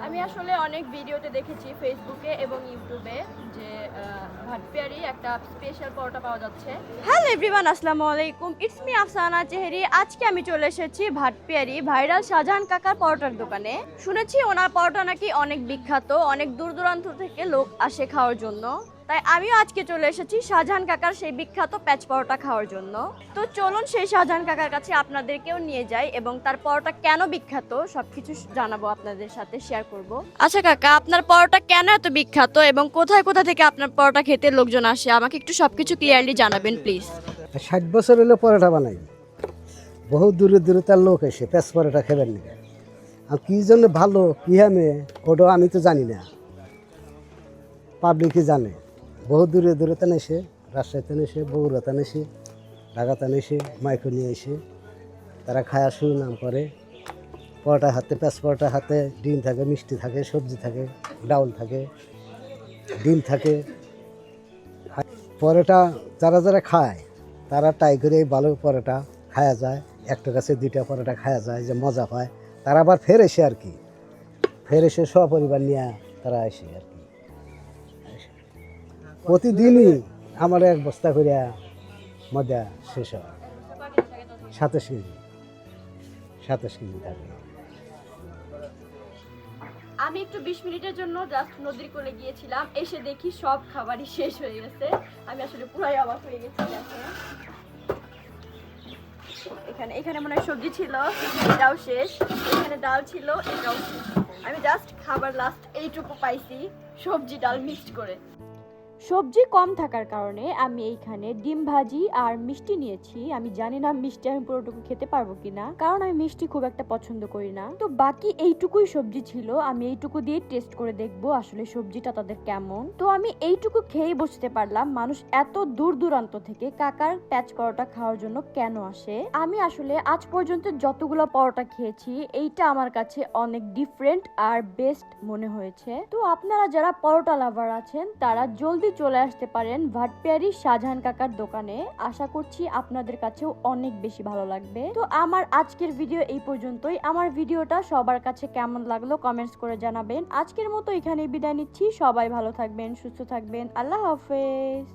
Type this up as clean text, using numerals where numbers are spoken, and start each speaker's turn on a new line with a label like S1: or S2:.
S1: আমি আসলে অনেক ভিডিওতে দেখেছি ফেসবুকে এবং ইউটিউবে যে ভাটপিয়ারি একটা স্পেশাল পরোটা পাওয়া যাচ্ছে। হ্যালো এভরিওয়ান, আসসালামু আলাইকুম, ইটস মি আফসানা চেহেরি। আজকে আমি চলে এসেছি ভাটপিয়ারি ভাইরাল শাহজাহান কাকার পরোটার দোকানে। শুনেছি ওনার পরোটা নাকি অনেক বিখ্যাত, অনেক দূর দূরান্ত থেকে লোক আসে খাওয়ার জন্য। তাই আমিও আজকে চলে এসেছি শাহজাহান কাকার সেই বিখ্যাত প্যাচ পরোটা খাওয়ার জন্য। তো চলুন সেই শাহজাহান কাকার কাছে আপনাদেরকেও নিয়ে যাই এবং তার পরোটা কেন বিখ্যাত সবকিছু জানাবো, আপনাদের সাথে শেয়ার করব। আচ্ছা কাকা, আপনার পরোটা কেন এত বিখ্যাত এবং কোথায় কোথা থেকে আপনার পরোটা খেতে লোকজন আসে, আমাকে একটু সবকিছু ক্লিয়ারলি জানাবেন প্লিজ।
S2: 60 বছর হলো পরোটা বানাই, বহু দূরে দূরে তার লোক এসে প্যাঁচ পরোটা খেবেন না। আর কী জন্য ভালো কী হামে ওটাও আমি তো জানি না, পাবলিকই জানে। বহু দূরে দূরে তেন এসে, রাজশাহীতে এসে, বগুড়াতে এসে, ঢাকাতে এসে, মাইক্রো নিয়ে এসে তারা খায়া সুনাম করে। পরোটা হাতে, প্যাঁচ পরোটা হাতে ডিম থাকে, মিষ্টি থাকে, সবজি থাকে, ডাউল থাকে, ডিম থাকে। পরোটা যারা যারা খায় তারা ট্রাই করে ভালো পরোটা খাওয়া যায়, একটা কাছে 2টা পরোটা খাওয়া যায়, যে মজা হয়। তারা আবার ফের এসে আর কি, ফের এসে সপরিবার নিয়ে তারা আসে আর কি। প্রতিদিনই আমার 1 বস্তা করে মজা শেষ হয়। 27 কেজি, 27 কেজি থাকে।
S1: আমি একটু 20 মিনিটের জন্য জাস্ট নদীর কোলে গিয়েছিলাম, এসে দেখি সব খাবারই শেষ হয়ে গেছে। আমি আসলে পুরাই অবাক হয়ে গেছি। এখানে এখানে মনে হয় সবজি ছিল, এটাও শেষ। এখানে ডাল ছিল, এটাও শেষ। আমি জাস্ট খাবার লাস্ট এইটুকু পাইছি, সবজি ডাল মিক্সড করে। সবজি কম থাকার কারণে আমি এইখানে ডিম ভাজি আর মিষ্টি নিয়েছি। আমি জানি না মিষ্টি আমি পুরোটুকু খেতে পারবো কিনা, কারণ আমি মিষ্টি খুব একটা পছন্দ করি না। তো বাকি এইটুকুই সবজি ছিল, আমি এইটুকু দিয়ে টেস্ট করে দেখবো আসলে সবজিটা তাদের কেমন। তো আমি এইটুকু খেয়েই বুঝতে পারলাম মানুষ এত দূর দূরান্ত থেকে কাকার প্যাচ পরোটা খাওয়ার জন্য কেন আসে। আমি আসলে আজ পর্যন্ত যতগুলো পরোটা খেয়েছি, এইটা আমার কাছে অনেক ডিফারেন্ট আর বেস্ট মনে হয়েছে। তো আপনারা যারা পরোটা লাভার আছেন তারা জলদি চলে আসতে পারেন ভাটপিয়ারি শাহজাহান কাকার দোকানে। আশা করছি আপনাদের কাছেও অনেক বেশি ভালো লাগবে। তো আমার আজকের ভিডিও এই পর্যন্তই। আমার ভিডিওটা সবার কাছে কেমন লাগলো কমেন্টস করে জানাবেন। আজকের মতো এখানেই বিদায় নিচ্ছি। সবাই ভালো থাকবেন, সুস্থ থাকবেন। আল্লাহ হাফেজ।